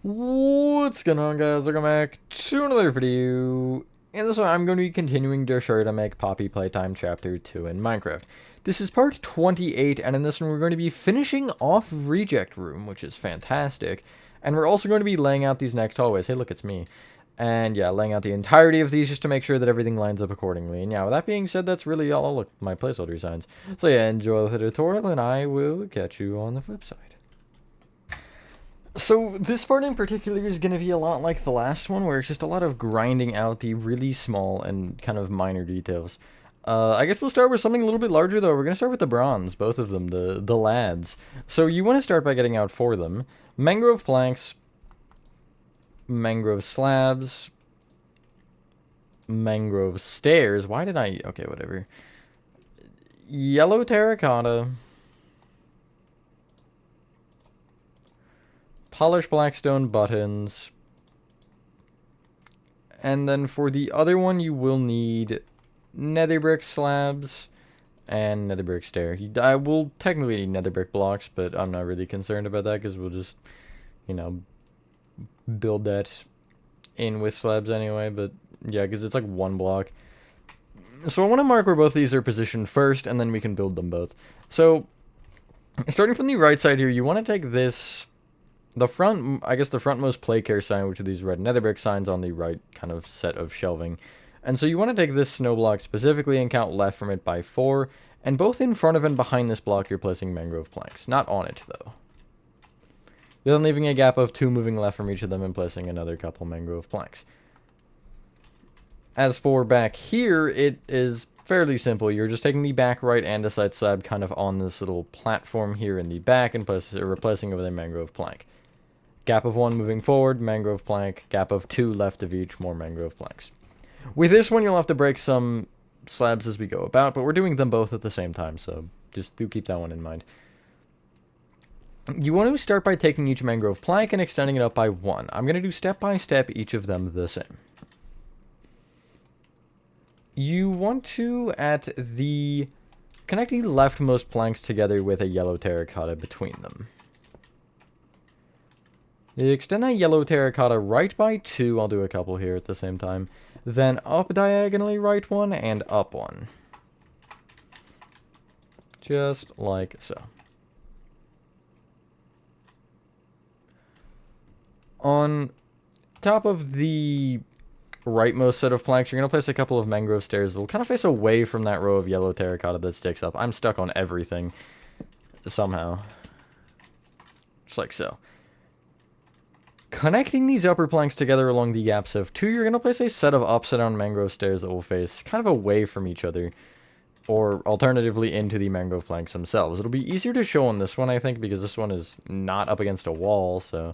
What's going on, guys? Welcome back to another video. In this one, I'm going to be continuing to show you how to make Poppy Playtime Chapter 2 in Minecraft. This is part 28, and in this one, we're going to be finishing off Reject Room, which is fantastic. And we're also going to be laying out these next hallways. Hey, look, it's me. And yeah, laying out the entirety of these just to make sure that everything lines up accordingly. And yeah, with that being said, that's really all. Oh, look, my placeholder signs. So yeah, enjoy the tutorial, and I will catch you on the flip side. So this part in particular is going to be a lot like the last one, where it's just a lot of grinding out the really small and kind of minor details. I guess we'll start with something a little bit larger, though. We're going to start with the Brons, both of them, the lads. So you want to start by getting out for them mangrove planks, mangrove slabs, mangrove stairs. Why did I... Okay, whatever. Yellow terracotta, polished blackstone buttons, and then for the other one you will need nether brick slabs and nether brick stair. I will technically need nether brick blocks, but I'm not really concerned about that because we'll just, you know, build that in with slabs anyway. But yeah, because it's like one block. So I want to mark where both these are positioned first, and then we can build them both. So starting from the right side here, you want to take this... The front, I guess the frontmost play care sign, which are these red nether brick signs on the right kind of set of shelving. And so you want to take this snow block specifically and count left from it by 4. And both in front of and behind this block, you're placing mangrove planks. Not on it, though. You're then leaving a gap of 2 moving left from each of them and placing another couple mangrove planks. As for back here, it is fairly simple. You're just taking the back right andesite slab kind of on this little platform here in the back and replacing it with a mangrove plank. Gap of 1 moving forward, mangrove plank. Gap of 2 left of each, more mangrove planks. With this one, you'll have to break some slabs as we go about, but we're doing them both at the same time, so just do keep that one in mind. You want to start by taking each mangrove plank and extending it up by 1. I'm going to do step by step each of them the same. You want to, connect the leftmost planks together with a yellow terracotta between them. You extend that yellow terracotta right by 2, I'll do a couple here at the same time, then up diagonally right 1 and up 1. Just like so. On top of the rightmost set of planks, you're going to place a couple of mangrove stairs that will kind of face away from that row of yellow terracotta that sticks up. I'm stuck on everything somehow. Just like so. Connecting these upper planks together along the gaps of 2, you're going to place a set of upside down mangrove stairs that will face kind of away from each other, or alternatively into the mangrove planks themselves. It'll be easier to show on this one, I think, because this one is not up against a wall, so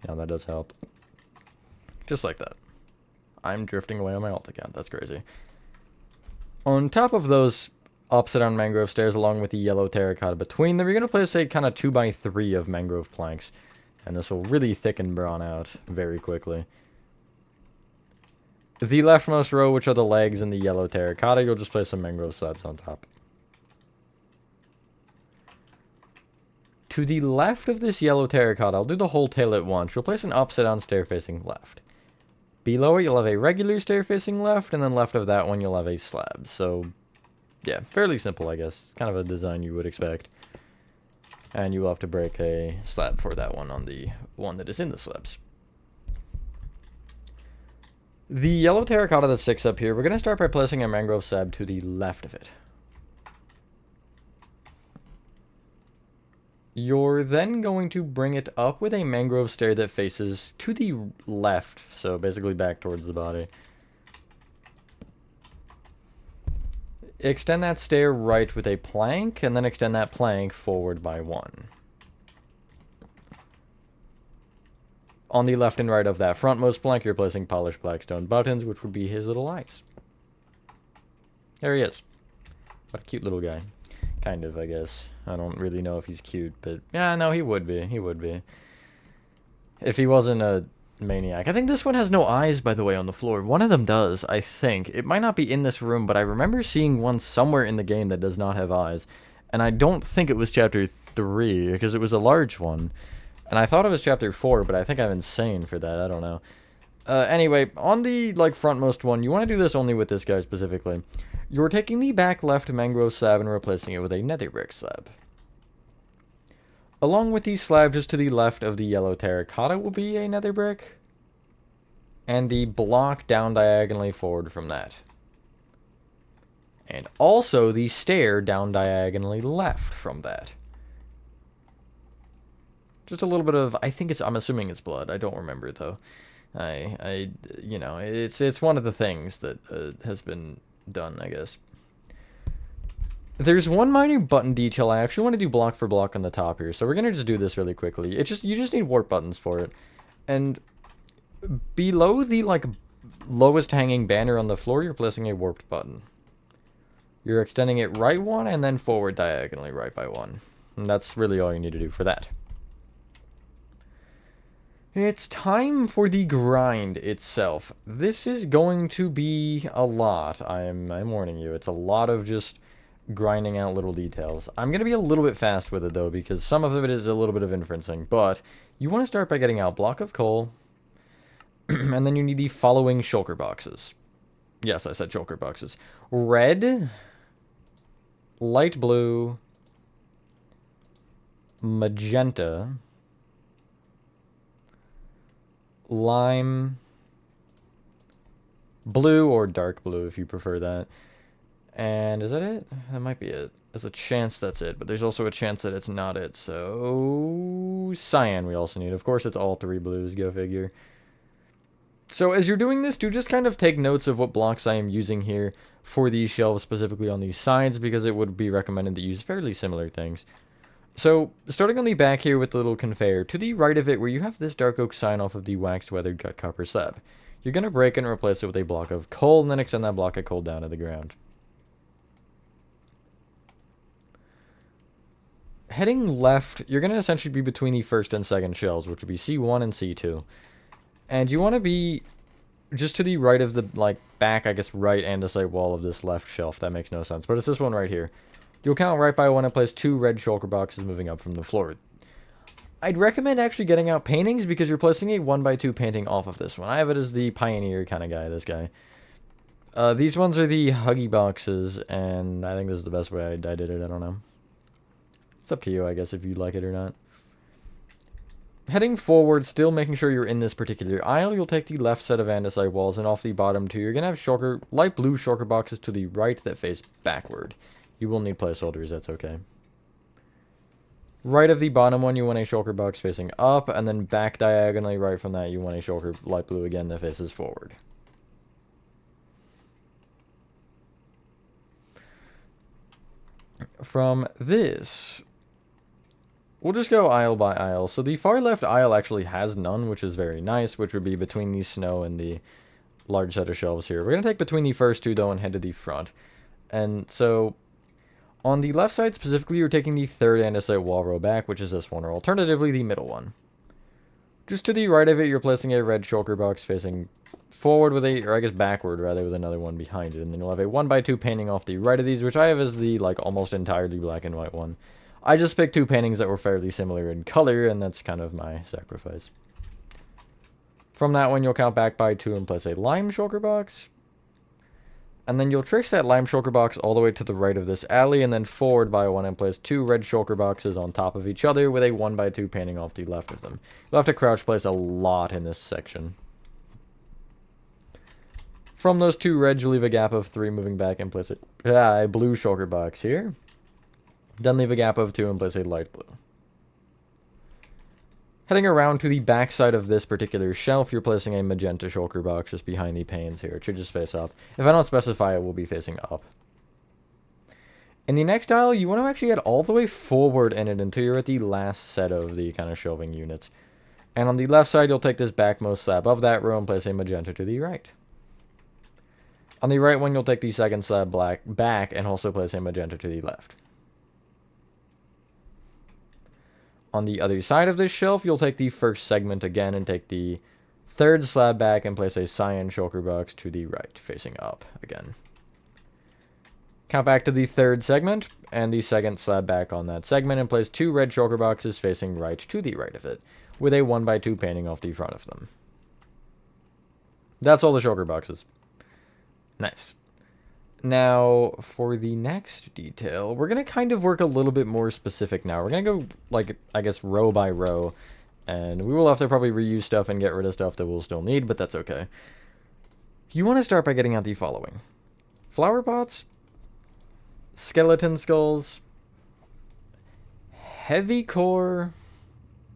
yeah, that does help. Just like that. I'm drifting away on my alt account, that's crazy. On top of those upside down mangrove stairs along with the yellow terracotta between them, you're going to place a kind of 2x3 of mangrove planks. And this will really thicken Bron out very quickly. The leftmost row, which are the legs and the yellow terracotta, you'll just place some mangrove slabs on top. To the left of this yellow terracotta, I'll do the whole tail at once. You'll place an upside down stair facing left. Below it, you'll have a regular stair facing left, and then left of that one, you'll have a slab. So, yeah, fairly simple, I guess. Kind of a design you would expect. And you will have to break a slab for that one on the one that is in the slabs. The yellow terracotta that sticks up here, we're going to start by placing a mangrove slab to the left of it. You're then going to bring it up with a mangrove stair that faces to the left, so basically back towards the body. Extend that stair right with a plank, and then extend that plank forward by 1. On the left and right of that frontmost plank, you're placing polished blackstone buttons, which would be his little eyes. There he is. What a cute little guy. Kind of, I guess. I don't really know if he's cute, but yeah, no, he would be. He would be. If he wasn't a maniac. I think this one has no eyes, by the way, on the floor. One of them does, I think. It might not be in this room, but I remember seeing one somewhere in the game that does not have eyes. And I don't think it was chapter 3, because it was a large one. And I thought it was chapter 4, but I think I'm insane for that. I don't know. Anyway, on the, like, frontmost one, you want to do this only with this guy specifically. You're taking the back left mangrove slab and replacing it with a nether brick slab. Along with the slab just to the left of the yellow terracotta will be a nether brick. And the block down diagonally forward from that. And also the stair down diagonally left from that. Just a little bit of, I'm assuming it's blood. I don't remember it though. You know, it's one of the things that has been done, I guess. There's one minor button detail I actually want to do block for block on the top here, so we're gonna just do this really quickly. You just need warp buttons for it, and below the like lowest hanging banner on the floor, you're placing a warped button. You're extending it right one and then forward diagonally right by one, and that's really all you need to do for that. It's time for the grind itself. This is going to be a lot. I'm warning you. It's a lot of just grinding out little details. I'm going to be a little bit fast with it, though, because some of it is a little bit of inferencing. But you want to start by getting out block of coal, and then you need the following shulker boxes. Yes, I said shulker boxes. Red, light blue, magenta, lime, blue or dark blue if you prefer that. And is that it? That might be it. There's a chance that's it, but there's also a chance that it's not it. So cyan we also need. Of course it's all 3 blues, go figure. So as you're doing this, do just kind of take notes of what blocks I am using here for these shelves, specifically on these sides, because it would be recommended to use fairly similar things. So, starting on the back here with the little conveyor, to the right of it where you have this dark oak sign off of the waxed weathered cut copper slab, you're going to break and replace it with a block of coal, and then extend that block of coal down to the ground. Heading left, you're going to essentially be between the first and second shelves, which would be C1 and C2. And you want to be just to the right of the, like, back, I guess, right andesite wall of this left shelf. That makes no sense, but it's this one right here. You'll count right by one and place 2 red shulker boxes moving up from the floor. I'd recommend actually getting out paintings because you're placing a 1x2 painting off of this one. I have it as the pioneer kind of guy, this guy. These ones are the huggy boxes, and I think this is the best way I did it. I don't know. It's up to you, I guess, if you like it or not. Heading forward, still making sure you're in this particular aisle, you'll take the left set of andesite walls, and off the bottom two, you're going to have shulker, light blue shulker boxes to the right that face backward. You will need placeholders, that's okay. Right of the bottom one, you want a shulker box facing up, and then back diagonally right from that, you want a shulker light blue again that faces forward. From this, we'll just go aisle by aisle. So the far left aisle actually has none, which is very nice, which would be between the snow and the large set of shelves here. We're going to take between the first two, though, and head to the front. And so on the left side specifically, you're taking the third andesite wall row back, which is this one, or alternatively the middle one. Just to the right of it, you're placing a red shulker box facing forward with a, or I guess backward rather, with another one behind it. And then you'll have a 1x2 painting off the right of these, which I have as the, like, almost entirely black and white one. I just picked 2 paintings that were fairly similar in color, and that's kind of my sacrifice. From that one, you'll count back by 2 and place a lime shulker box. And then you'll trace that lime shulker box all the way to the right of this alley, and then forward by 1 and place 2 red shulker boxes on top of each other with a 1x2 painting off the left of them. You'll have to crouch place a lot in this section. From those 2 reds, you'll leave a gap of 3 moving back and place a blue shulker box here. Then leave a gap of 2 and place a light blue. Heading around to the back side of this particular shelf, you're placing a magenta shulker box just behind the panes here. It should just face up. If I don't specify, it will be facing up. In the next aisle, you want to actually get all the way forward in it until you're at the last set of the kind of shelving units. And on the left side, you'll take this backmost slab of that row and place a magenta to the right. On the right one, you'll take the second slab back and also place a magenta to the left. On the other side of this shelf, you'll take the first segment again and take the third slab back and place a cyan shulker box to the right, facing up again. Count back to the third segment and the second slab back on that segment and place 2 red shulker boxes facing right to the right of it. with a 1x2 painting off the front of them. That's all the shulker boxes. Nice. Now, for the next detail, we're going to kind of work a little bit more specific now. We're going to go, like, I guess, row by row. And we will have to probably reuse stuff and get rid of stuff that we'll still need, but that's okay. You want to start by getting out the following. Flower pots, skeleton skulls, heavy core,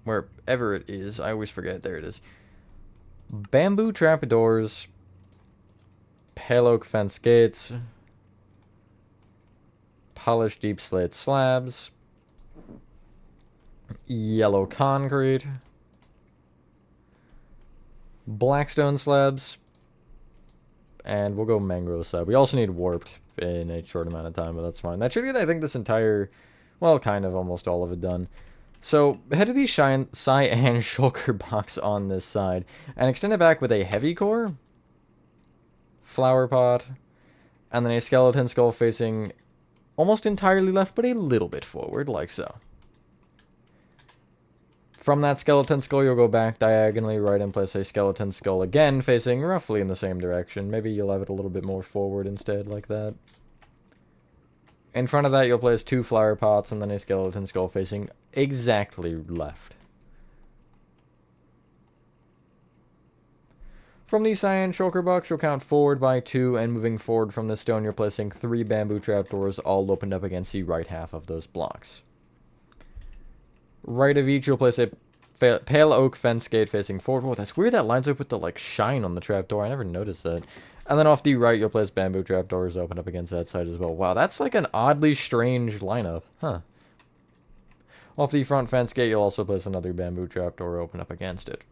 wherever it is, I always forget, there it is. Bamboo trapdoors, pale oak fence gates, polished deep slate slabs, yellow concrete, blackstone slabs, and we'll go mangrove slab. We also need warped in a short amount of time, but that's fine. That should get, I think, this entire, well, kind of almost all of it done. So, head to the cyan shulker box on this side, and extend it back with a heavy core, flower pot, and then a skeleton skull facing almost entirely left, but a little bit forward, like so. From that skeleton skull, you'll go back diagonally right and place a skeleton skull again, facing roughly in the same direction. Maybe you'll have it a little bit more forward instead, like that. In front of that, you'll place 2 flower pots and then a skeleton skull facing exactly left. From the cyan shulker box, you'll count forward by 2, and moving forward from the stone, you're placing 3 bamboo trapdoors, all opened up against the right half of those blocks. Right of each, you'll place a pale oak fence gate facing forward. Oh, that's weird, that lines up with the, like, shine on the trapdoor. I never noticed that. And then off the right, you'll place bamboo trapdoors open up against that side as well. Wow, that's like an oddly strange lineup. Huh. Off the front fence gate, you'll also place another bamboo trapdoor open up against it.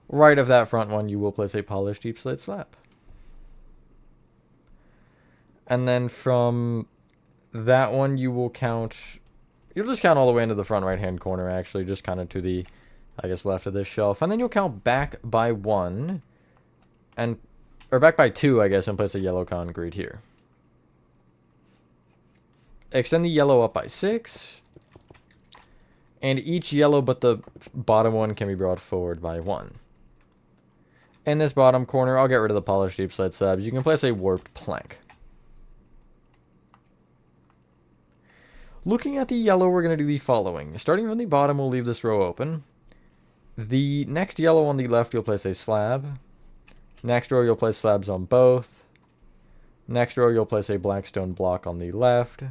Right of that front one, you will place a polished deep slate slab. And then from that one, you will count... You'll just count all the way into the front right-hand corner, actually, just kind of to the, I guess, left of this shelf. And then you'll count back by 1, or back by 2, I guess, and place a yellow concrete here. Extend the yellow up by 6. And each yellow but the bottom one can be brought forward by 1. In this bottom corner, I'll get rid of the polished deep slate slabs. You can place a warped plank. Looking at the yellow, we're going to do the following. Starting from the bottom, we'll leave this row open. The next yellow on the left, you'll place a slab. Next row, you'll place slabs on both. Next row, you'll place a blackstone block on the left.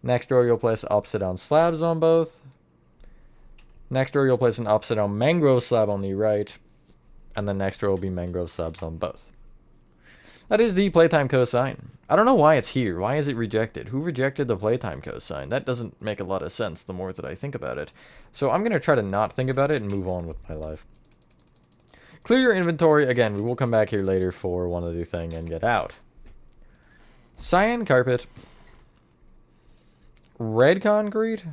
Next row, you'll place upside down slabs on both. Next row, you'll place an upside down mangrove slab on the right. And the next row will be mangrove slabs on both. That is the Playtime cosign. I don't know why it's here. Why is it rejected? Who rejected the Playtime cosign? That doesn't make a lot of sense the more that I think about it. So I'm going to try to not think about it and move on with my life. Clear your inventory. Again, we will come back here later for one other thing and get out. Cyan carpet. Red concrete.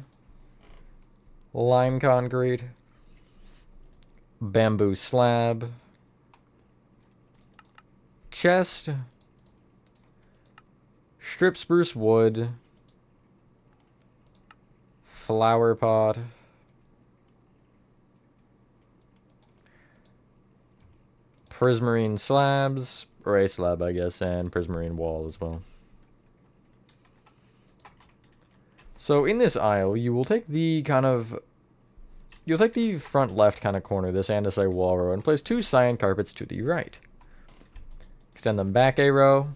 Lime concrete. Bamboo slab. Chest, strip spruce wood, flower pot, prismarine slabs, or a slab, I guess, and prismarine wall as well. So in this aisle, you will take the you'll take the front left kind of corner, this andesite wall row, and place 2 cyan carpets to the right. Extend them back a row,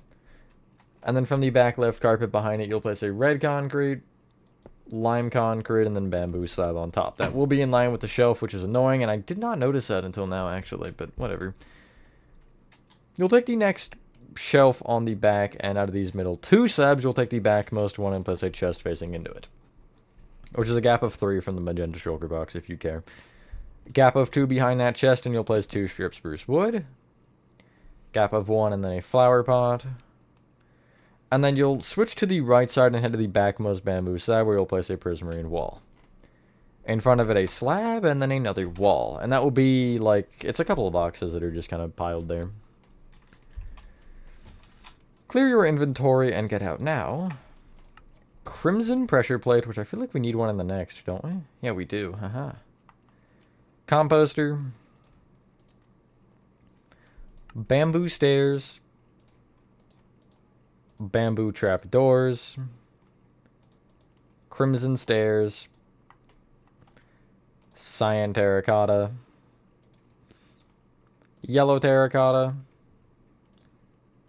and then from the back left carpet behind it, you'll place a red concrete, lime concrete, and then bamboo slab on top. That will be in line with the shelf, which is annoying, and I did not notice that until now, actually, but whatever. You'll take the next shelf on the back, and out of these middle 2 slabs, you'll take the backmost one and place a chest facing into it, which is a gap of 3 from the magenta shulker box, if you care. Gap of 2 behind that chest, and you'll place 2 strip spruce wood. Gap of 1 and then a flower pot. And then you'll switch to the right side and head to the backmost bamboo slab where you'll place a prismarine wall. In front of it a slab and then another wall. And that will be like, it's a couple of boxes that are just kind of piled there. Clear your inventory and get out now. Crimson pressure plate, which I feel like we need one in the next, don't we? Yeah, we do. Haha. composter, bamboo stairs, bamboo trapdoors, crimson stairs, cyan terracotta, yellow terracotta,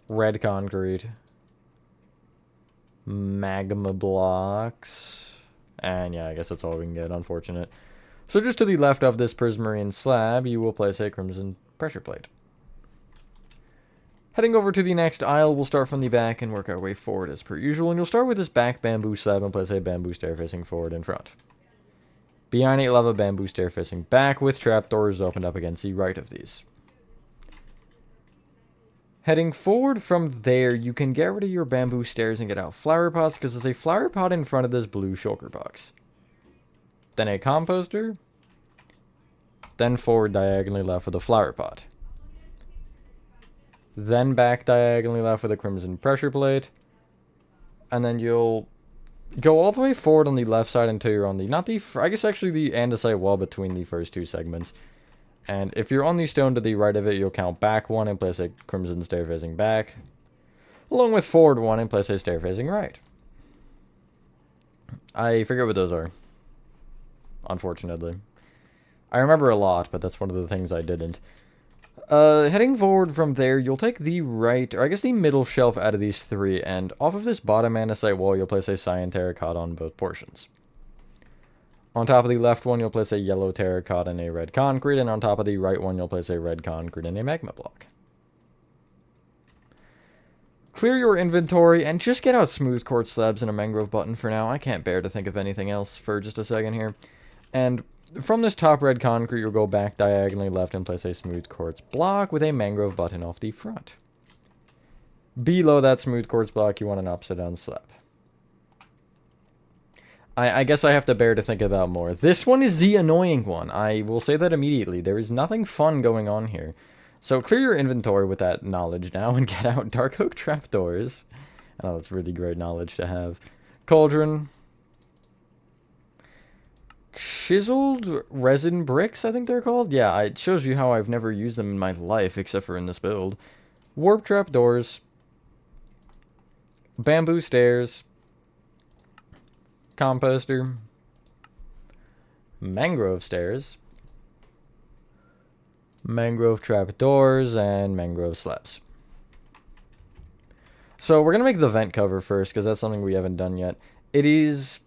red concrete, magma blocks, and yeah, I guess that's all we can get, unfortunate. So just to the left of this prismarine slab, you will place a crimson pressure plate. Heading over to the next aisle, we'll start from the back and work our way forward as per usual, and you'll start with this back bamboo slab and place a bamboo stair facing forward in front. Behind it, you'll have a bamboo stair facing back with trapdoors opened up against the right of these. Heading forward from there, you can get rid of your bamboo stairs and get out flower pots, because there's a flower pot in front of this blue shulker box. Then a composter. Then forward diagonally left with a flower pot. Then back diagonally left with a crimson pressure plate. And then you'll go all the way forward on the left side until you're on the, I guess actually the andesite wall between the first two segments. And if you're on the stone to the right of it, you'll count back one and place a crimson stair facing back. Along with forward one and place a stair facing right. I forget what those are, unfortunately. I remember a lot, but that's one of the things I didn't. Heading forward from there, you'll take the right, or I guess the middle shelf out of these three, and off of this bottom andesite wall, you'll place a cyan terracotta on both portions. On top of the left one, you'll place a yellow terracotta and a red concrete, and on top of the right one, you'll place a red concrete and a magma block. Clear your inventory, and just get out smooth quartz slabs and a mangrove button for now. I can't bear to think of anything else for just a second here. And from this top red concrete, you'll go back diagonally left and place a smooth quartz block with a mangrove button off the front. Below that smooth quartz block, you want an upside down slab. I guess I have to bear to think about more. This one is the annoying one. I will say that immediately. There is nothing fun going on here. So clear your inventory with that knowledge now and get out dark oak trapdoors. Oh, that's really great knowledge to have. Cauldron. Chiseled resin bricks, I think they're called. Yeah, it shows you how I've never used them in my life, except for in this build. Warp trapdoors. Bamboo stairs. Composter. Mangrove stairs. Mangrove trapdoors, and mangrove slabs. So we're going to make the vent cover first, because that's something we haven't done yet. It is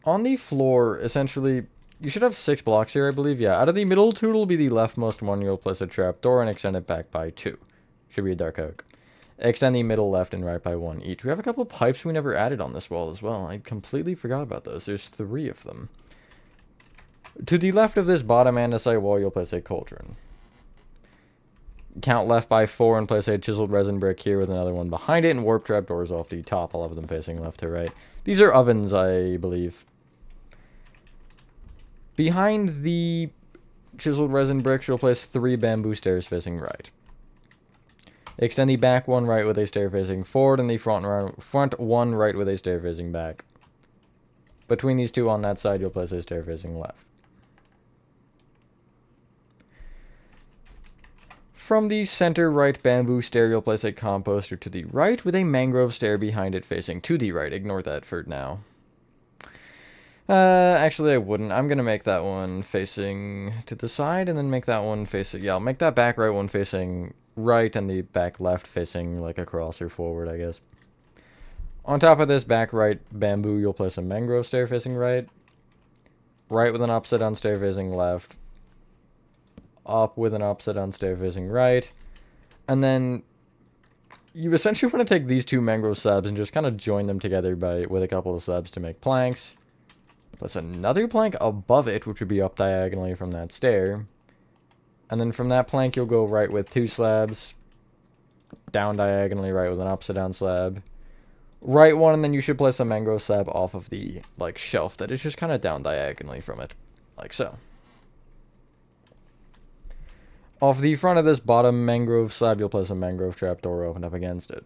on the floor, essentially. You should have 6 blocks here, I believe. Yeah, out of the middle two will be the leftmost one. You'll place a trapdoor and extend it back by 2. Should be a dark oak. Extend the middle left and right by 1 each. We have a couple pipes we never added on this wall as well. I completely forgot about those. There's 3 of them. To the left of this bottom andesite wall, you'll place a cauldron. Count left by 4 and place a chiseled resin brick here with another one behind it, and warp trapdoors off the top, all of them facing left to right. These are ovens, I believe. Behind the chiseled resin bricks, you'll place 3 bamboo stairs facing right. Extend the back one right with a stair facing forward, and the front one right with a stair facing back. Between these two on that side, you'll place a stair facing left. From the center right bamboo stair, you'll place a composter to the right with a mangrove stair behind it facing to the right. Ignore that for now. Actually, I wouldn't. I'm going to make that one facing to the side, and then make that one facing... Yeah, I'll make that back right one facing right, and the back left facing like across or forward, I guess. On top of this back right bamboo, you'll place a mangrove stair facing right. Right with an upside down stair facing left. Up with an upside down stair facing right. And then you essentially want to take these 2 mangrove slabs and just kind of join them together with a couple of slabs to make planks. Plus another plank above it, which would be up diagonally from that stair. And then from that plank, you'll go right with 2 slabs. Down diagonally right with an upside down slab. Right one, and then you should place a mangrove slab off of the shelf that is just kind of down diagonally from it. Like so. Off the front of this bottom mangrove slab, you'll place a mangrove trapdoor open up against it.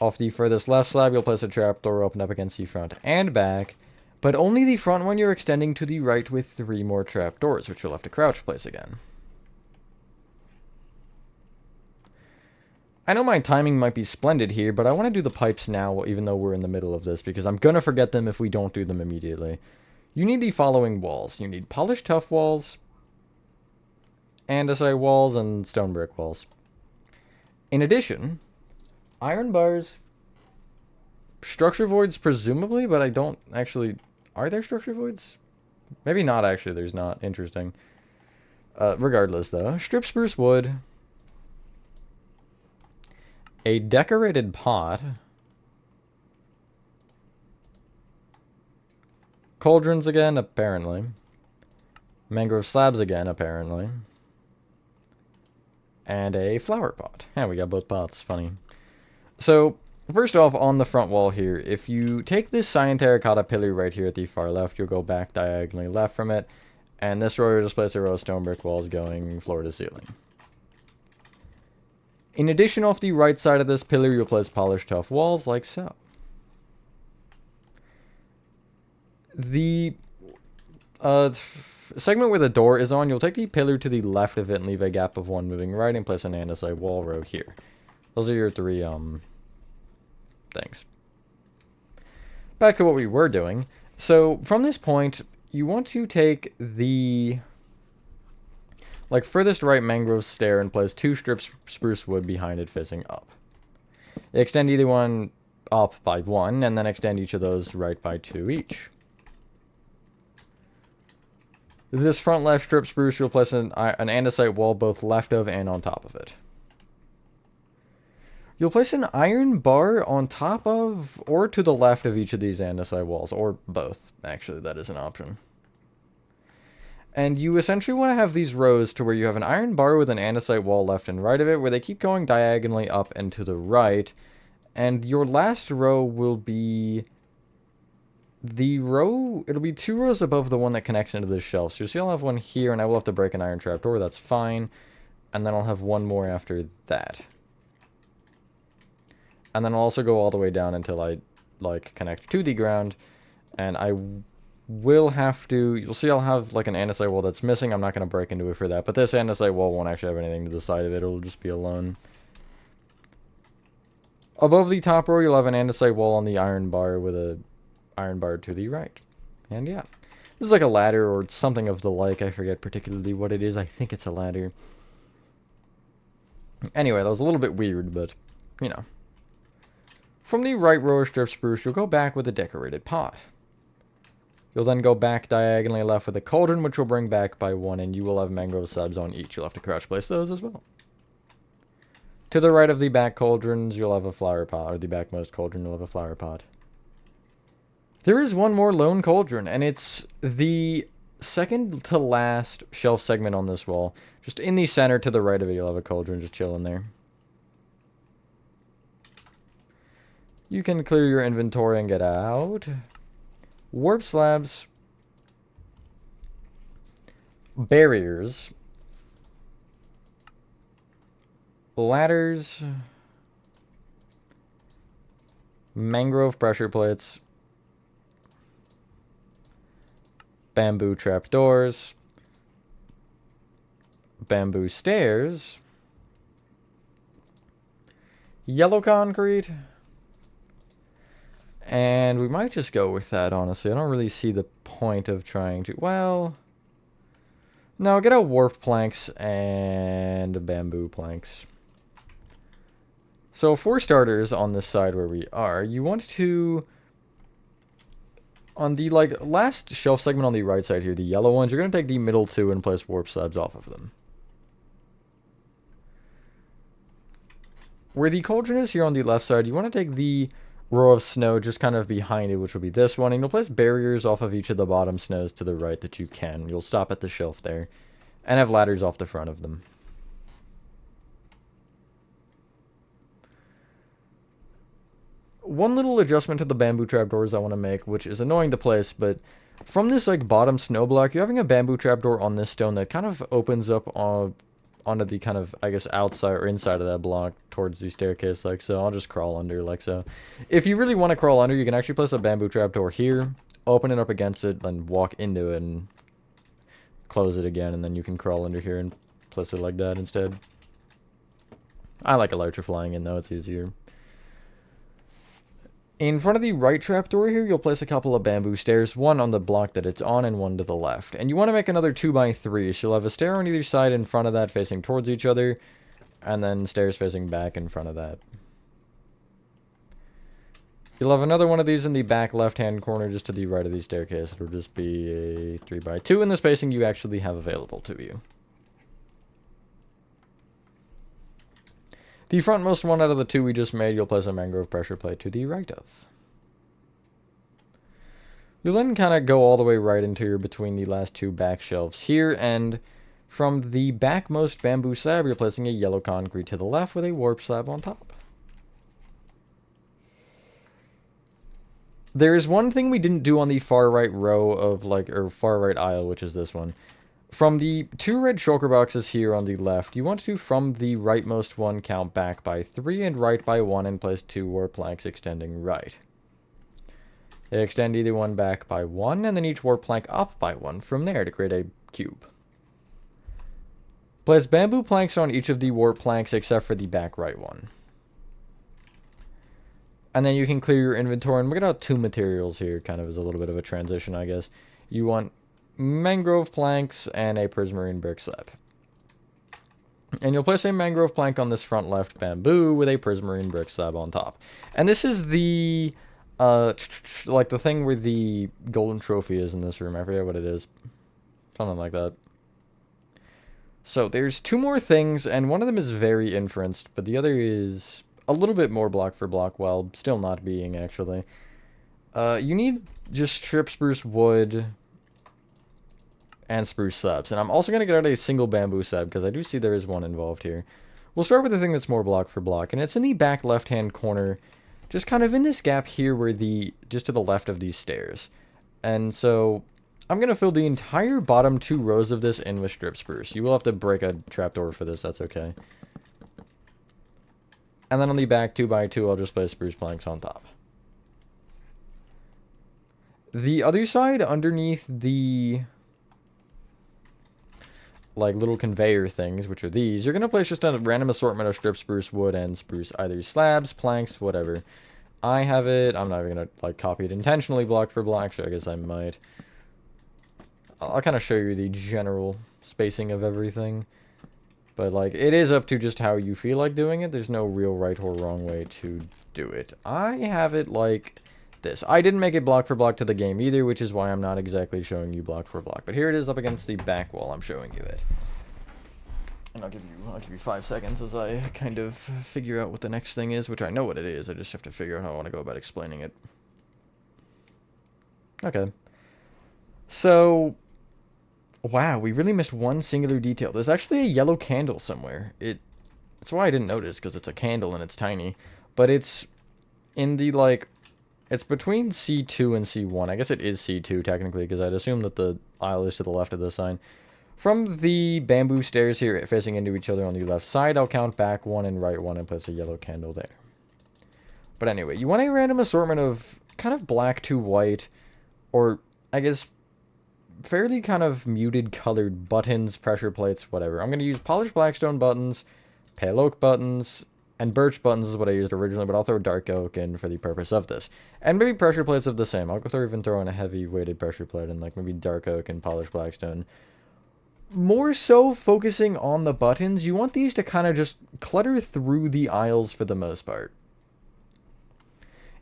Off the furthest left slab, you'll place a trapdoor open up against the front and back. But only the front one you're extending to the right with 3 more trapdoors, which you'll have to crouch place again. I know my timing might be splendid here, but I want to do the pipes now, even though we're in the middle of this, because I'm going to forget them if we don't do them immediately. You need the following walls. You need polished tuff walls, andesite walls, and stone brick walls. In addition, iron bars, structure voids presumably, but I don't actually... Are there structure voids? Maybe not, actually. There's not. Interesting. Regardless, though. Strip spruce wood. A decorated pot. Cauldrons again, apparently. Mangrove slabs again, apparently. And a flower pot. Yeah, we got both pots. Funny. So, first off, on the front wall here, if you take this cyan terracotta pillar right here at the far left, you'll go back diagonally left from it. And this row, you'll just place a row of stone brick walls going floor to ceiling. In addition, off the right side of this pillar, you'll place polished tuff walls, like so. The segment where the door is on, you'll take the pillar to the left of it and leave a gap of 1 moving right and place an andesite wall row here. Those are your 3, things. Back to what we were doing. So, from this point, you want to take the... furthest right mangrove stair and place 2 strips spruce wood behind it facing up. Extend either one up by 1, and then extend each of those right by 2 each. This front left strip spruce, you'll place an andesite wall both left of and on top of it. You'll place an iron bar on top of or to the left of each of these andesite walls, or both, actually, that is an option. And you essentially want to have these rows to where you have an iron bar with an andesite wall left and right of it, where they keep going diagonally up and to the right. And your last row will be the row... It'll be 2 rows above the one that connects into this shelf. So you'll see I'll have one here, and I will have to break an iron trapdoor. That's fine. And then I'll have one more after that. And then I'll also go all the way down until I, connect to the ground. And I... will have to... You'll see I'll have, an andesite wall that's missing. I'm not going to break into it for that. But this andesite wall won't actually have anything to the side of it. It'll just be alone. Above the top row, you'll have an andesite wall on the iron bar with a iron bar to the right. And yeah. This is like a ladder or something of the like. I forget particularly what it is. I think it's a ladder. Anyway, that was a little bit weird, but, you know. From the right row of strip spruce, you'll go back with a decorated pot. You'll then go back diagonally left with a cauldron, which will bring back by 1, and you will have mangrove slabs on each. You'll have to crouch place those as well. To the right of the back cauldrons, you'll have a flower pot, or the backmost cauldron, you'll have a flower pot. There is one more lone cauldron, and it's the second to last shelf segment on this wall. Just in the center to the right of it, you'll have a cauldron just chilling there. You can clear your inventory and get out. Warp slabs, barriers, ladders, mangrove pressure plates, bamboo trapdoors, bamboo stairs, yellow concrete. And we might just go with that, honestly. I don't really see the point of trying to... Well... No, get out warp planks and bamboo planks. So, for starters, on this side where we are, you want to... On the, last shelf segment on the right side here, the yellow ones, you're going to take the middle 2 and place warp slabs off of them. Where the cauldron is here on the left side, you want to take the row of snow just kind of behind it, which will be this one, and you'll place barriers off of each of the bottom snows to the right that you can. You'll stop at the shelf there, and have ladders off the front of them. One little adjustment to the bamboo trapdoors I want to make, which is annoying to place, but from this bottom snow block, you're having a bamboo trapdoor on this stone that kind of opens up onto the kind of, I guess, outside or inside of that block towards the staircase, like so. I'll just crawl under, like so. If you really want to crawl under, you can actually place a bamboo trapdoor here, open it up against it, then walk into it and close it again, and then you can crawl under here and place it like that instead. I like Elytra flying in though, it's easier. In front of the right trapdoor here, you'll place a couple of bamboo stairs, one on the block that it's on and one to the left. And you want to make another 2x3, so you'll have a stair on either side in front of that facing towards each other, and then stairs facing back in front of that. You'll have another one of these in the back left-hand corner just to the right of the staircase. It'll just be a 3x2 in the spacing you actually have available to you. The frontmost one out of the two we just made, you'll place a mangrove pressure plate to the right of. You'll then kind of go all the way right into your between the last two back shelves here, and from the backmost bamboo slab, you're placing a yellow concrete to the left with a warp slab on top. There's one thing we didn't do on the far right row of, or far right aisle, which is this one. From the two red shulker boxes here on the left, you want to, from the rightmost one, count back by 3 and right by 1 and place 2 warp planks extending right. They extend either one back by 1 and then each warp plank up by 1 from there to create a cube. Place bamboo planks on each of the warp planks except for the back right one. And then you can clear your inventory, and we're going to have 2 materials here, kind of as a little bit of a transition, I guess. You want mangrove planks and a prismarine brick slab. And you'll place a mangrove plank on this front left bamboo with a prismarine brick slab on top. And this is the, like the thing where the golden trophy is in this room. I forget what it is. Something like that. So there's 2 more things, and one of them is very inferenced, but the other is a little bit more block for block, while still not being, actually. You need just strip spruce wood and spruce slabs. And I'm also going to get out a single bamboo slab, because I do see there is one involved here. We'll start with the thing that's more block for block, and it's in the back left-hand corner, just kind of in this gap here where just to the left of these stairs. And so I'm going to fill the entire bottom 2 rows of this in with strip spruce. You will have to break a trapdoor for this, that's okay. And then on the back 2x2, I'll just place spruce planks on top. The other side, underneath the little conveyor things, which are these, you're going to place just a random assortment of strip spruce wood and spruce, either slabs, planks, whatever. I have it. I'm not even going to copy it intentionally block for block. Actually, I guess I might. I'll kind of show you the general spacing of everything. But, it is up to just how you feel like doing it. There's no real right or wrong way to do it. I have it like this. I didn't make it block for block to the game either, which is why I'm not exactly showing you block for block. But here it is up against the back wall. I'm showing you it. And I'll give you 5 seconds as I kind of figure out what the next thing is, which I know what it is. I just have to figure out how I want to go about explaining it. Okay. So, wow, we really missed one singular detail. There's actually a yellow candle somewhere. That's why I didn't notice, because it's a candle and it's tiny. But it's in the, it's between C2 and C1. I guess it is C2, technically, because I'd assume that the aisle is to the left of the sign. From the bamboo stairs here, facing into each other on the left side, I'll count back 1 and right 1 and place a yellow candle there. But anyway, you want a random assortment of kind of black to white, or, I guess, fairly kind of muted colored buttons, pressure plates, whatever. I'm going to use polished blackstone buttons, pale oak buttons, and birch buttons is what I used originally, but I'll throw dark oak in for the purpose of this. And maybe pressure plates of the same. I'll even throw in a heavy weighted pressure plate and maybe dark oak and polished blackstone. More so focusing on the buttons, you want these to kind of just clutter through the aisles for the most part.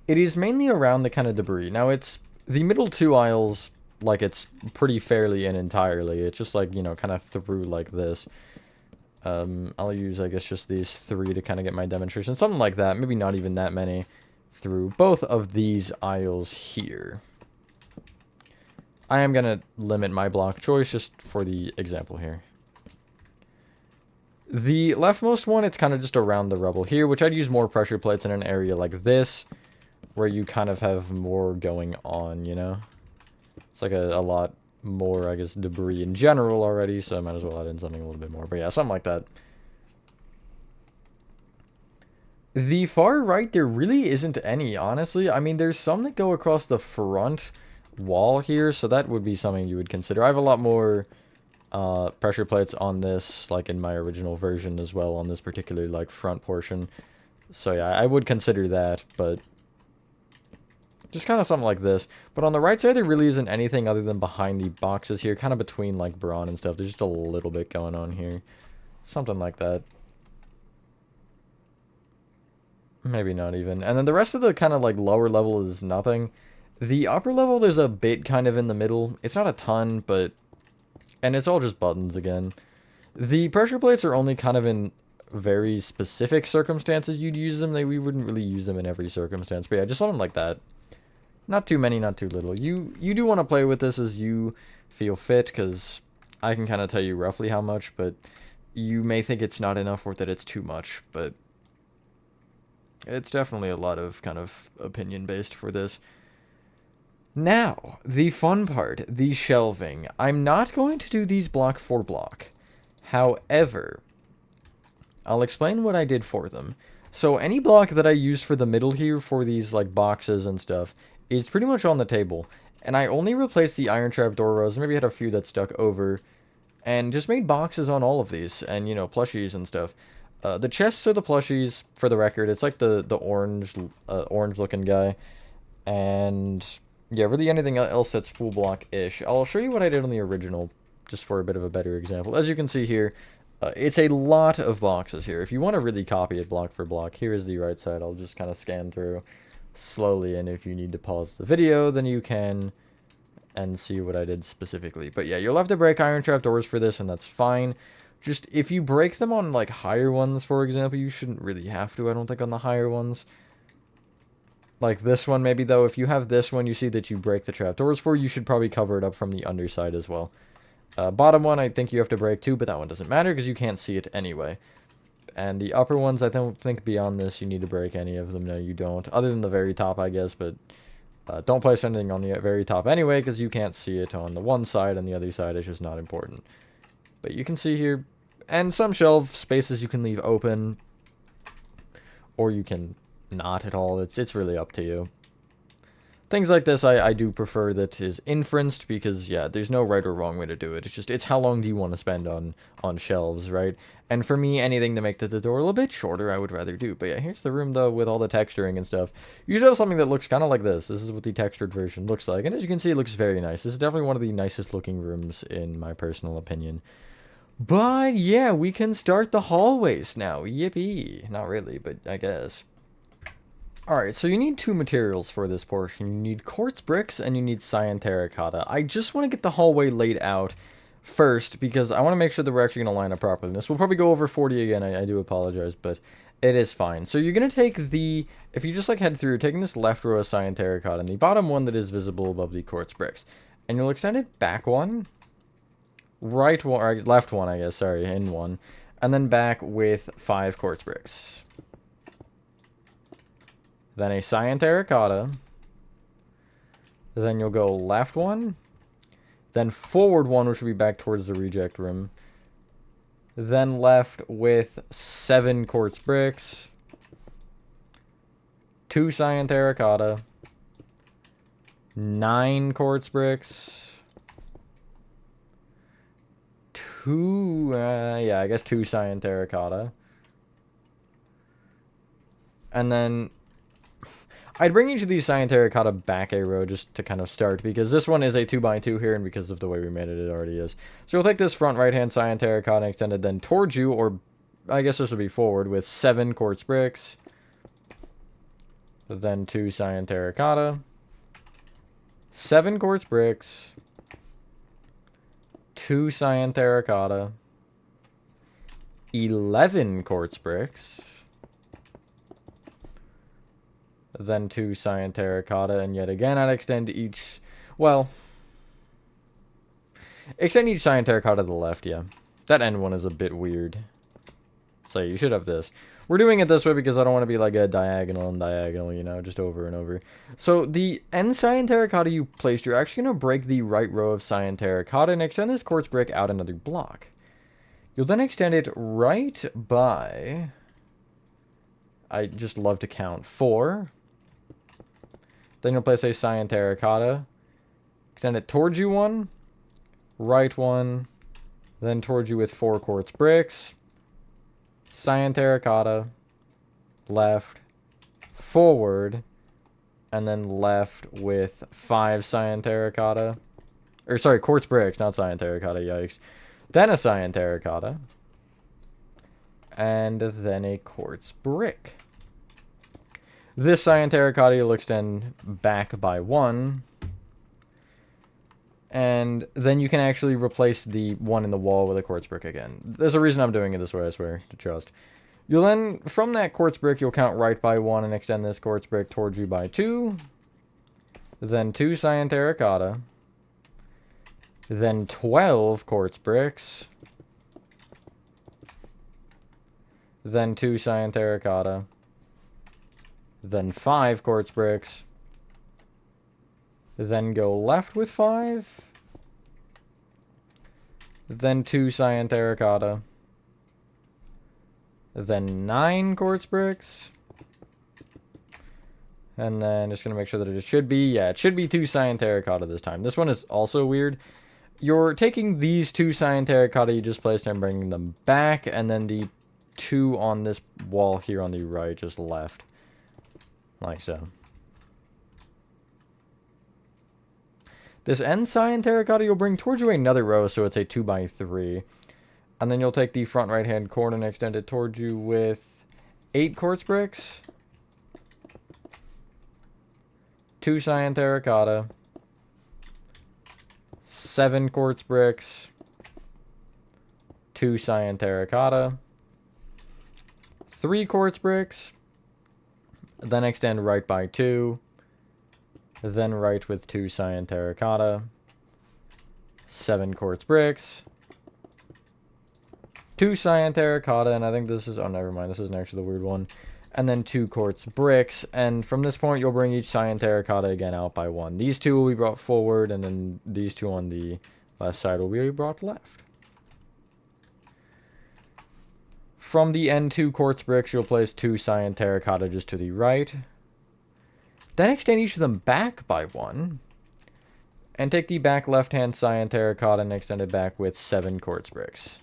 It is mainly around the kind of debris. Now it's the middle 2 aisles, it's pretty fairly in entirely. It's just kind of through like this. I'll use, I guess, just these 3 to kind of get my demonstration. Something like that. Maybe not even that many through both of these aisles here. I am going to limit my block choice just for the example here. The leftmost one, it's kind of just around the rubble here, which I'd use more pressure plates in an area like this, where you kind of have more going on, you know? It's like a lot more, I guess, debris in general already, so I might as well add in something a little bit more. But yeah, something like that. The far right, there really isn't any, honestly. I mean, there's some that go across the front, wall here, so that would be something you would consider. I have a lot more pressure plates on this, like in my original version as well, on this particular like front portion. So yeah, I would consider that, but just kind of something like this. But on the right side, there really isn't anything other than behind the boxes here, kind of between like Bron and stuff. There's just a little bit going on here. Something like that. Maybe not even. And then the rest of the kind of like lower level is nothing. The upper level, there's a bit kind of in the middle. It's not a ton, but... And it's all just buttons again. The pressure plates are only kind of in very specific circumstances you'd use them. We wouldn't really use them in every circumstance. But yeah, just something like that. Not too many, not too little. You do want to play with this as you feel fit, because I can kind of tell you roughly how much, but you may think it's not enough or that it's too much, but it's definitely a lot of kind of opinion-based for this. Now, the fun part, the shelving. I'm not going to do these block for block. However, I'll explain what I did for them. So any block that I use for the middle here for these like boxes and stuff is pretty much on the table. And I only replaced the iron trap door rows, maybe had a few that stuck over, and just made boxes on all of these, and you know, plushies and stuff. The chests are the plushies, for the record. It's like the orange looking guy. And yeah, really anything else that's full block-ish. I'll show you what I did on the original, just for a bit of a better example. As you can see here, it's a lot of boxes here. If you want to really copy it block for block, here is the right side. I'll just kind of scan through slowly, and if you need to pause the video, then you can, and see what I did specifically. But yeah, you'll have to break iron trap doors for this, and that's fine. Just, if you break them on, like, higher ones, for example, you shouldn't really have to, I don't think, on the higher ones. Like this one, maybe, though, if you have this one, you see that you break the trapdoors for, you should probably cover it up from the underside as well. Bottom one, I think you have to break too, but that one doesn't matter, because you can't see it anyway. And the upper ones, I don't think beyond this you need to break any of them. No, you don't. Other than the very top, I guess, but don't place anything on the very top anyway, because you can't see it on the one side, and the other side is just not important. But you can see here, and some shelf spaces you can leave open, or you can not at all. It's really up to you. Things like this I do prefer that is inferenced, because yeah, there's no right or wrong way to do it. It's how long do you want to spend on shelves, right? And for me, anything to make the door a little bit shorter, I would rather do. But yeah, here's the room though with all the texturing and stuff. You should have something that looks kind of like this. This is what the textured version looks like, and as you can see, it looks very nice. This is definitely one of the nicest looking rooms in my personal opinion. But yeah, we can start the hallways now. Yippee. Not really, but I guess. Alright, so you need two materials for this portion. You need quartz bricks and you need cyan terracotta. I just want to get the hallway laid out first, because I want to make sure that we're actually going to line up properly. This will probably go over 40 again, I do apologize, but it is fine. So you're going to take the, if you just like head through, you're taking this left row of cyan terracotta and the bottom one that is visible above the quartz bricks. And you'll extend it back one, right one, or left one, I guess, sorry, in one, and then back with 5 quartz bricks. Then a cyan terracotta. Then you'll go left one. Then forward one, which will be back towards the reject room. Then left with 7 quartz bricks. 2 cyan terracotta. 9 quartz bricks. 2, yeah, I guess 2 cyan terracotta. And then I'd bring each of these cyan terracotta back a row just to kind of start, because this one is a 2x2 here, and because of the way we made it, it already is. So you'll take this front right-hand cyan terracotta and extend it then towards you, or I guess this would be forward, with 7 quartz bricks. Then 2 cyan terracotta. 7 quartz bricks. 2 cyan terracotta. 11 quartz bricks. Then 2 cyan terracotta, and yet again I'd extend each, well, extend each cyan terracotta to the left, yeah. That end one is a bit weird. So you should have this. We're doing it this way because I don't want to be like a diagonal and diagonal, you know, just over and over. So the end cyan terracotta you placed, you're actually going to break the right row of cyan terracotta and extend this quartz brick out another block. You'll then extend it right by, I just love to count, 4. Then you'll place a cyan terracotta, extend it towards you 1, right 1, then towards you with 4 quartz bricks, cyan terracotta, left, forward, and then left with 5 cyan terracotta. Or sorry, quartz bricks, not cyan terracotta, yikes. Then a cyan terracotta. And then a quartz brick. This cyan terracotta you'll extend back by 1. And then you can actually replace the one in the wall with a quartz brick again. There's a reason I'm doing it this way, I swear, to trust. You'll then, from that quartz brick, you'll count right by 1 and extend this quartz brick towards you by 2. Then 2 cyan terracotta. Then 12 quartz bricks. Then 2 cyan terracotta. Then 5 quartz bricks. Then go left with 5. Then 2 cyan terracotta. Then 9 quartz bricks. And then just going to make sure that it should be, yeah, it should be 2 cyan terracotta this time. This one is also weird. You're taking these 2 cyan terracotta you just placed and bringing them back, and then the 2 on this wall here on the right just left. Like so. This end cyan terracotta you'll bring towards you another row, so it's a 2x3. And then you'll take the front right-hand corner and extend it towards you with 8 quartz bricks. 2 cyan terracotta. 7 quartz bricks. 2 cyan terracotta. 3 quartz bricks. Then extend right by 2. Then right with 2 cyan terracotta. 7 quartz bricks. 2 cyan terracotta, and I think this is, oh, never mind, this isn't actually the weird one. And then 2 quartz bricks, and from this point, you'll bring each cyan terracotta again out by 1. These 2 will be brought forward, and then these 2 on the left side will be brought left. From the end 2 quartz bricks, you'll place 2 cyan terracotta just to the right. Then extend each of them back by 1. And take the back left-hand cyan terracotta and extend it back with 7 quartz bricks.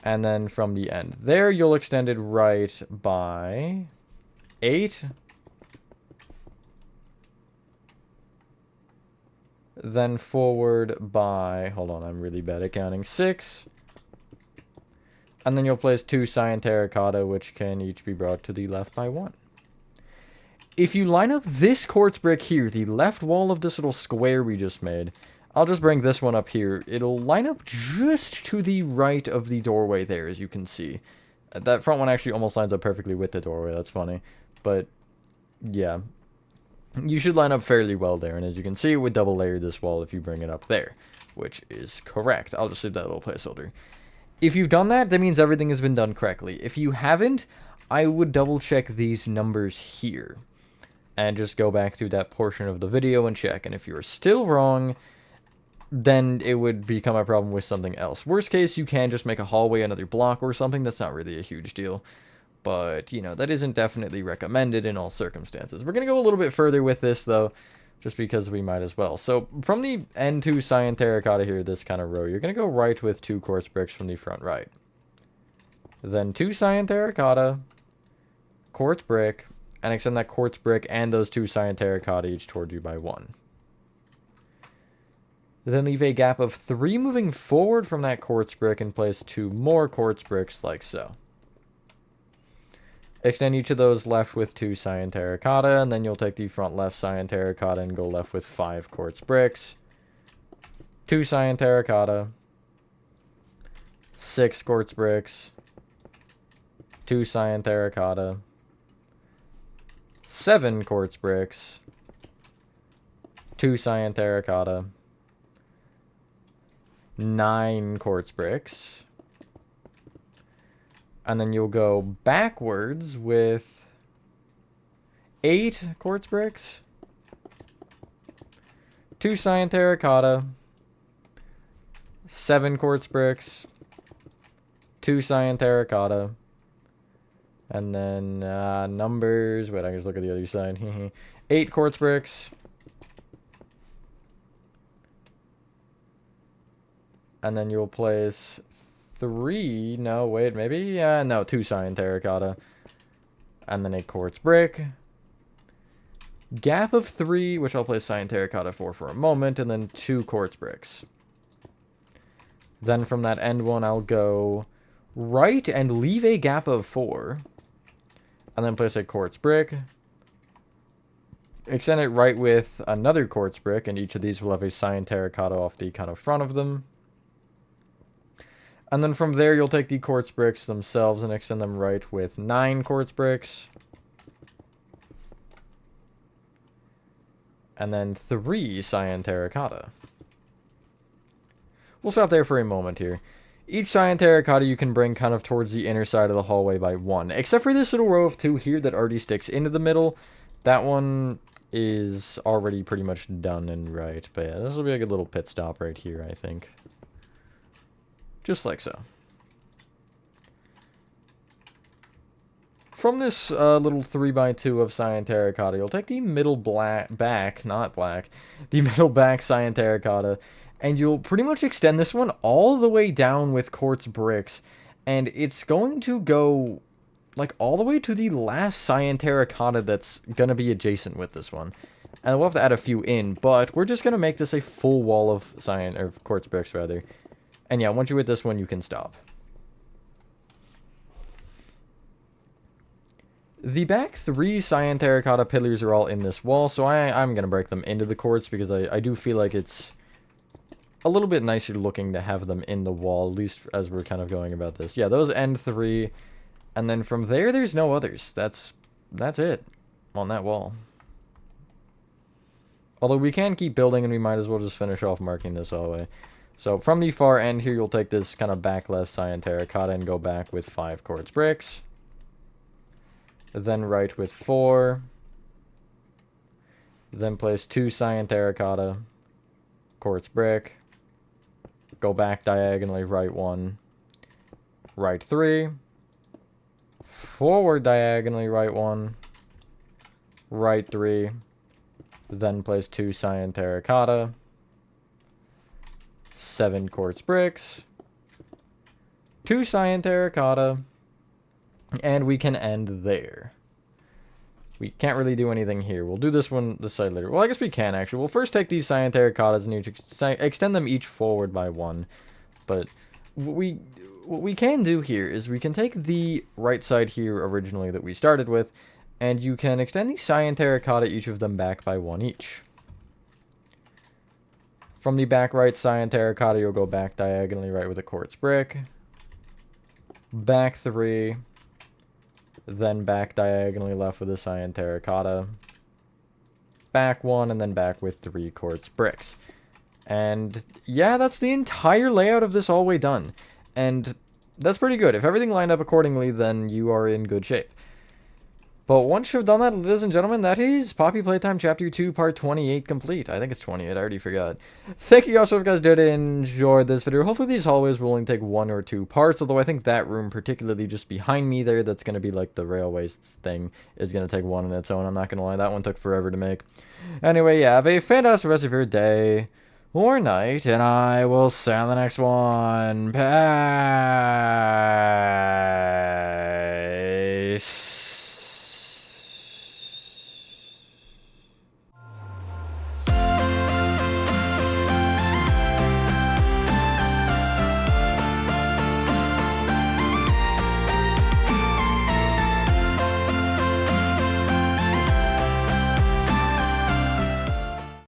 And then from the end there, you'll extend it right by 8. Then forward by, hold on, I'm really bad at counting, 6. And then you'll place 2 cyan terracotta, which can each be brought to the left by 1. If you line up this quartz brick here, the left wall of this little square we just made, I'll just bring this one up here. It'll line up just to the right of the doorway there, as you can see. That front one actually almost lines up perfectly with the doorway. That's funny. But, yeah. You should line up fairly well there. And as you can see, it would double layer this wall if you bring it up there, which is correct. I'll just leave that little placeholder. If you've done that, that means everything has been done correctly. If you haven't, I would double check these numbers here. And just go back to that portion of the video and check. And if you're still wrong, then it would become a problem with something else. Worst case, you can just make a hallway another block or something. That's not really a huge deal. But, you know, that isn't definitely recommended in all circumstances. We're going to go a little bit further with this, though, just because we might as well. So, from the end 2 cyan terracotta here, this kind of row, you're going to go right with 2 quartz bricks from the front right. Then 2 cyan terracotta, quartz brick, and extend that quartz brick and those 2 cyan terracotta each towards you by 1. Then leave a gap of 3 moving forward from that quartz brick and place 2 more quartz bricks like so. Extend each of those left with 2 cyan terracotta, and then you'll take the front left cyan terracotta and go left with 5 quartz bricks. 2 cyan terracotta. 6 quartz bricks. 2 cyan terracotta. 7 quartz bricks. 2 cyan terracotta. 9 quartz bricks. And then you'll go backwards with 8 quartz bricks. 2 cyan terracotta. 7 quartz bricks. 2 cyan terracotta. And then numbers. Wait, I can just look at the other side. 8 quartz bricks. And then you'll place 3, no, wait, maybe? No, 2 cyan terracotta. And then a quartz brick. Gap of 3, which I'll place cyan terracotta for a moment, and then 2 quartz bricks. Then from that end one, I'll go right and leave a gap of 4. And then place a quartz brick. Extend it right with another quartz brick, and each of these will have a cyan terracotta off the kind of front of them. And then from there, you'll take the quartz bricks themselves and extend them right with 9 quartz bricks. And then 3 cyan terracotta. We'll stop there for a moment here. Each cyan terracotta you can bring kind of towards the inner side of the hallway by 1. Except for this little row of 2 here that already sticks into the middle. That one is already pretty much done and right. But yeah, this will be like a little pit stop right here, I think. Just like so. From this little 3x2 of cyan terracotta, you'll take the middle back cyan terracotta, and you'll pretty much extend this one all the way down with quartz bricks, and it's going to go like all the way to the last cyan terracotta that's gonna be adjacent with this one. And we'll have to add a few in, but we're just gonna make this a full wall of quartz bricks rather. And yeah, once you hit this one, you can stop. The back 3 cyan terracotta pillars are all in this wall, so I'm going to break them into the quartz because I do feel like it's a little bit nicer looking to have them in the wall, at least as we're kind of going about this. Yeah, those end 3, and then from there, there's no others. That's it on that wall. Although we can keep building, and we might as well just finish off marking this all the way. So from the far end here, you'll take this kind of back left cyan terracotta and go back with 5 quartz bricks. Then right with 4. Then place 2 cyan terracotta, quartz brick. Go back diagonally, right 1, right 3. Forward diagonally, right 1, right 3. Then place 2 cyan terracotta, 7 quartz bricks, 2 cyan terracotta, and we can end there. We can't really do anything here. We'll do this side later. Well, I guess we can, actually. We'll first take these cyan terracottas and extend them each forward by 1. But what we can do here is we can take the right side here originally that we started with, and you can extend the cyan terracotta, each of them back by 1 each. From the back right cyan terracotta, you'll go back diagonally right with a quartz brick. Back 3. Then back diagonally left with a cyan terracotta. Back 1, and then back with 3 quartz bricks. And yeah, that's the entire layout of this all the way done. And that's pretty good. If everything lined up accordingly, then you are in good shape. But once you've done that, ladies and gentlemen, that is Poppy Playtime Chapter 2, Part 28 complete. I think it's 28, I already forgot. Thank you guys so much if you guys did enjoy this video. Hopefully these hallways will only take 1 or 2 parts, although I think that room, particularly just behind me there, that's going to be like the railways thing, is going to take 1 on its own. I'm not going to lie, that one took forever to make. Anyway, yeah, have a fantastic rest of your day or night, and I will see you on the next one. Peace.